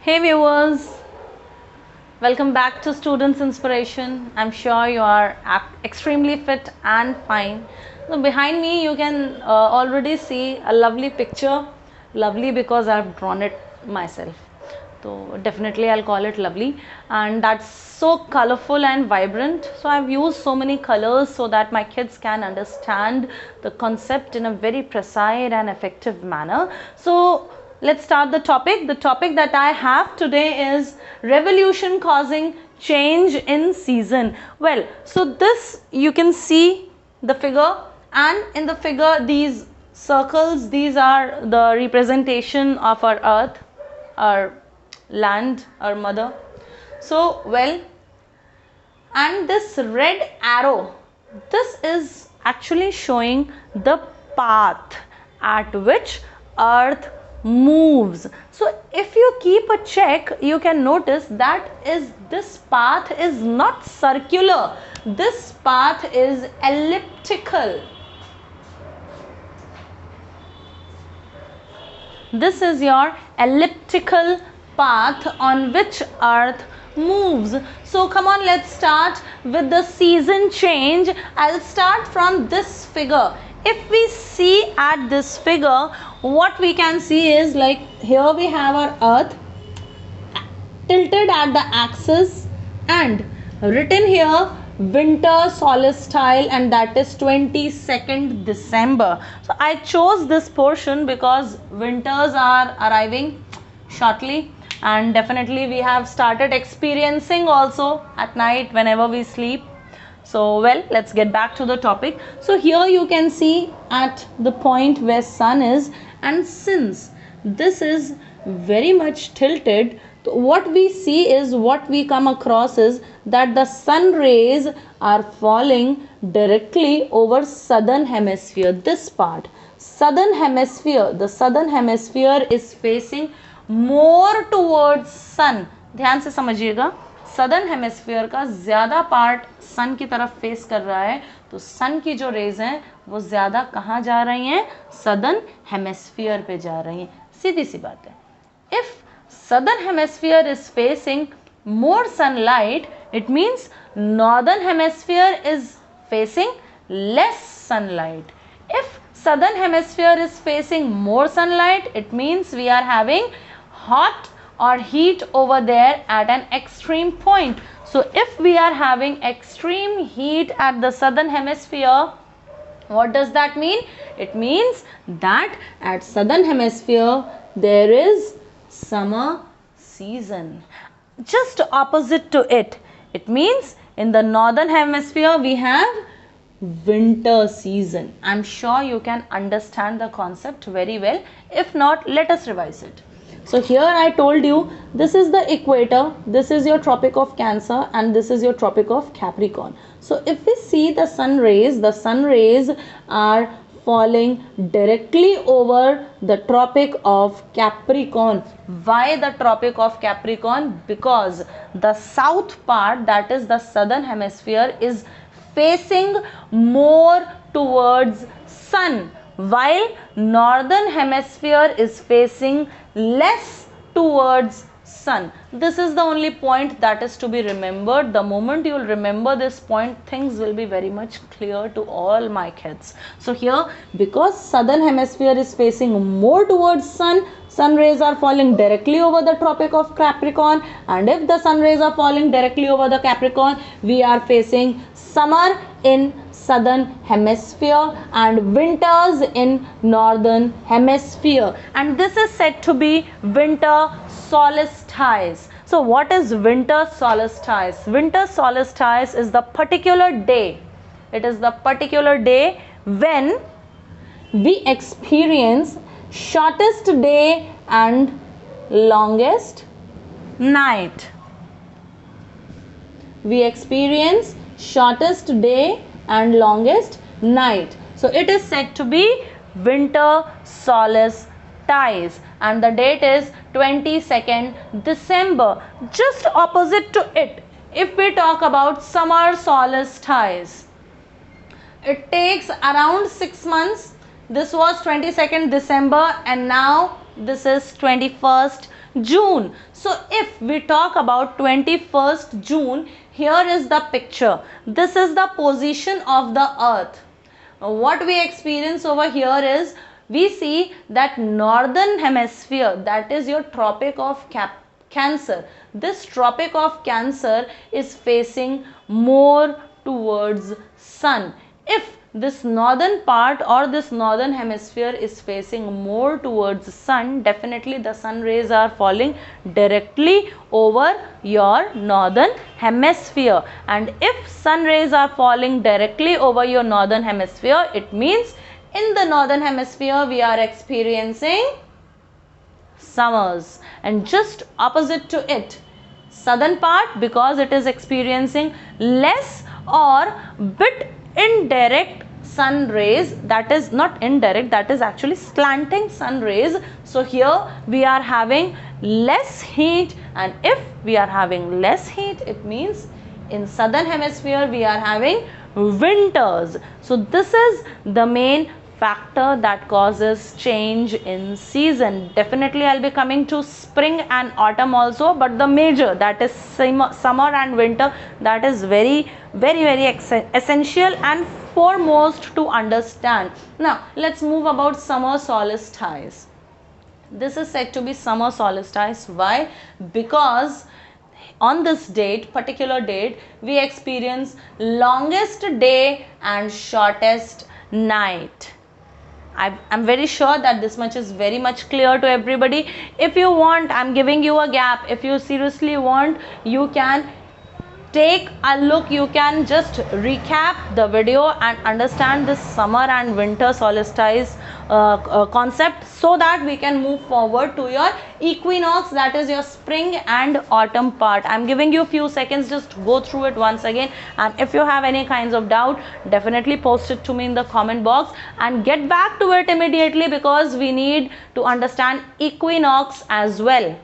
Hey viewers, welcome back to Students Inspiration. I'm sure you are extremely fit and fine. So behind me you can already see a lovely picture. Lovely because I've drawn it myself. So definitely I'll call it lovely, and that's so colorful and vibrant. So I've used so many colors so that my kids can understand the concept in a very precise and effective manner. So let's start the topic. The topic that I have today is revolution causing change in season. Well, so this you can see the figure, and in the figure these circles, these are the representation of our earth, our land, our mother. So well, and this red arrow, this is actually showing the path at which earth moves. So if you keep a check, you can notice that this path is not circular, this path is elliptical. This is your elliptical path on which earth moves. So come on, let's start with the season change. I'll start from this figure. If we see at this figure, what we can see is, like, here we have our earth tilted at the axis and written here winter solstice, and that is 22nd December. So I chose this portion because winters are arriving shortly, and definitely we have started experiencing also at night whenever we sleep. So well, let's get back to the topic. So here you can see at the point where sun is, and since this is very much tilted, what we see is, what we come across is that the sun rays are falling directly over southern hemisphere. This part, southern hemisphere, the southern hemisphere is facing more towards sun. ध्यान से समझिएगा, southern hemisphere का ज़्यादा part सन की तरफ face कर रहा है, तो सन की जो रेज हैं वो ज़्यादा कहाँ जा रही हैं? सदर्न हेमिस्फीयर पे जा रही हैं. सीधी सी बात है. If southern hemisphere is facing more sunlight, it means northern hemisphere is facing less sunlight. If southern hemisphere is facing more sunlight, it means we are having hot or heat over there at an extreme point. So if we are having extreme heat at the southern hemisphere, what does that mean? It means that at southern hemisphere there is summer season. Just opposite to it, it means in the northern hemisphere we have winter season. I'm sure you can understand the concept very well. If not, let us revise it. So here I told you, this is the equator, this is your Tropic of Cancer, and this is your Tropic of Capricorn. So if we see the sun rays are falling directly over the Tropic of Capricorn. Why the Tropic of Capricorn? Because the south part, that is the southern hemisphere, is facing more towards sun, while northern hemisphere is facing less towards sun. This is the only point that is to be remembered. The moment you will remember this point, things will be very much clear to all my kids. So here, because southern hemisphere is facing more towards sun, sun rays are falling directly over the Tropic of Capricorn, and if the sun rays are falling directly over the Capricorn, we are facing summer in southern hemisphere and winters in northern hemisphere, and this is said to be winter solstice. So what is winter solstice? Winter solstice is the particular day, it is the particular day when we experience shortest day and longest night. We experience shortest day and longest night. So it is said to be winter solstice, and the date is 22nd December. Just opposite to it, if we talk about summer solstice, it takes around 6 months. This was 22nd December, and now this is 21st June. So if we talk about 21st June, here is the picture. This is the position of the earth. What we experience over here is, we see that northern hemisphere, that is your Tropic of Cancer. This Tropic of Cancer is facing more towards sun. If this northern part or this northern hemisphere is facing more towards the sun, definitely the sun rays are falling directly over your northern hemisphere. And if sun rays are falling directly over your northern hemisphere, it means in the northern hemisphere we are experiencing summers. And just opposite to it, southern part, because it is experiencing less or bit indirect sun rays, that is not indirect, that is actually slanting sun rays. So here we are having less heat, and if we are having less heat, it means in southern hemisphere we are having winters. So this is the main factor that causes change in season. Definitely I'll be coming to spring and autumn also, but the major, that is summer and winter, that is very essential and foremost to understand. Now let's move about summer solstice. This is said to be summer solstice. Why? Because on this date, particular date, we experience longest day and shortest night. I'm very sure that this much is very much clear to everybody. If you want, I'm giving you a gap. If you seriously want, you can take a look, you can just recap the video and understand this summer and winter solstice concept, so that we can move forward to your equinox, that is your spring and autumn part. I'm giving you a few seconds, just go through it once again, and if you have any kinds of doubt, definitely post it to me in the comment box and get back to it immediately, because we need to understand equinox as well.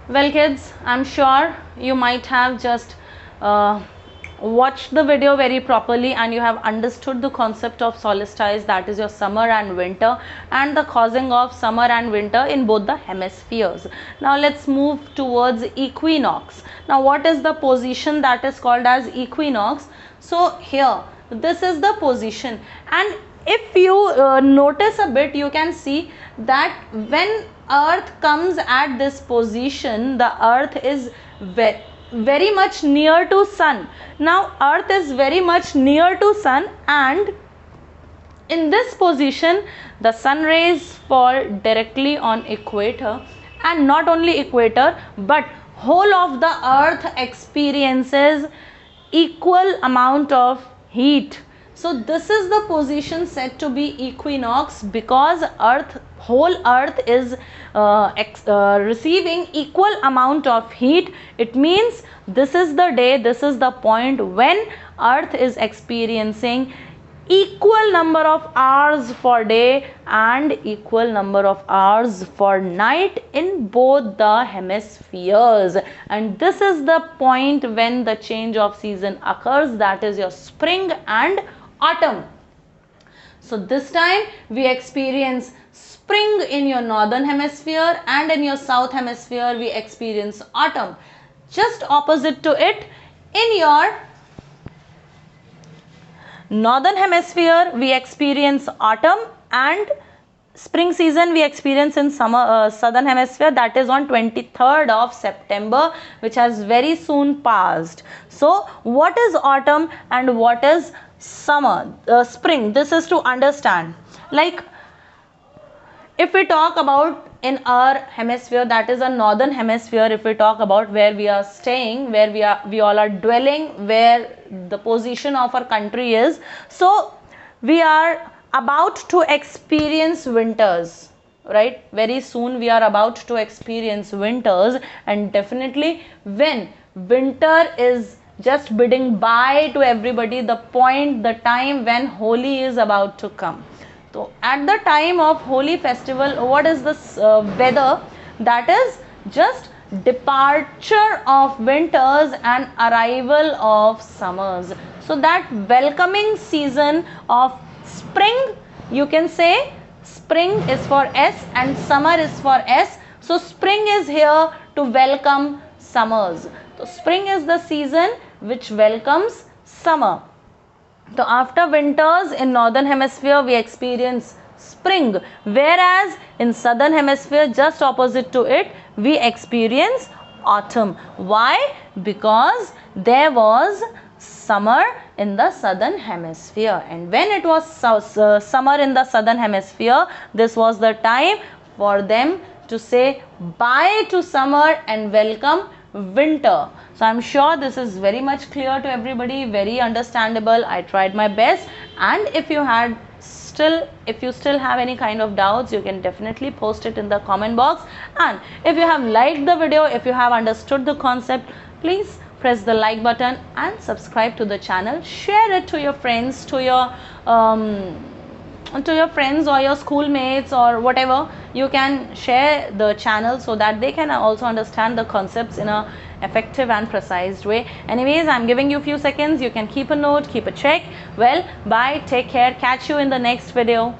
Well kids, I'm sure you might have just watched the video very properly and you have understood the concept of solstice, that is your summer and winter, and the causing of summer and winter in both the hemispheres. Now let's move towards equinox. Now what is the position that is called as equinox? So here, this is the position, and if you notice a bit, you can see that when earth comes at this position, the earth is very much near to sun. Now earth is very much near to sun, and in this position the sun rays fall directly on equator, and not only equator but whole of the earth experiences equal amount of heat. So this is the position said to be equinox, because whole earth is receiving equal amount of heat. It means this is the day, this is the point when earth is experiencing equal number of hours for day and equal number of hours for night in both the hemispheres. And this is the point when the change of season occurs, that is your spring and autumn. So this time we experience spring in your northern hemisphere, and in your south hemisphere we experience autumn. Just opposite to it, in your northern hemisphere we experience autumn, and spring season we experience in southern hemisphere, that is on 23rd of September, which has very soon passed. So what is autumn and what is summer, spring? This is to understand. Like if we talk about in our hemisphere, that is a northern hemisphere, if we talk about where we are staying, where we all are dwelling, where the position of our country is, so we are about to experience winters, right? Very soon we are about to experience winters, and definitely when winter is just bidding bye to everybody, the time when Holi is about to come. So at the time of Holi festival, what is this weather? That is just departure of winters and arrival of summers. So that welcoming season of spring, you can say spring is for S and summer is for S. So spring is here to welcome summers. So spring is the season which welcomes summer. So after winters in northern hemisphere we experience spring, whereas in southern hemisphere just opposite to it we experience autumn. Why? Because there was summer in the southern hemisphere, and when it was summer in the southern hemisphere, this was the time for them to say bye to summer and welcome winter. So I'm sure this is very much clear to everybody, very understandable. I tried my best, and if you still have any kind of doubts, you can definitely post it in the comment box. And if you have liked the video, if you have understood the concept, please press the like button and subscribe to the channel. Share it to your friends, to your friends or your schoolmates or whatever. You can share the channel so that they can also understand the concepts in a effective and precise way. Anyways, I'm giving you a few seconds. You can keep a note, keep a check. Well, bye, take care, catch you in the next video.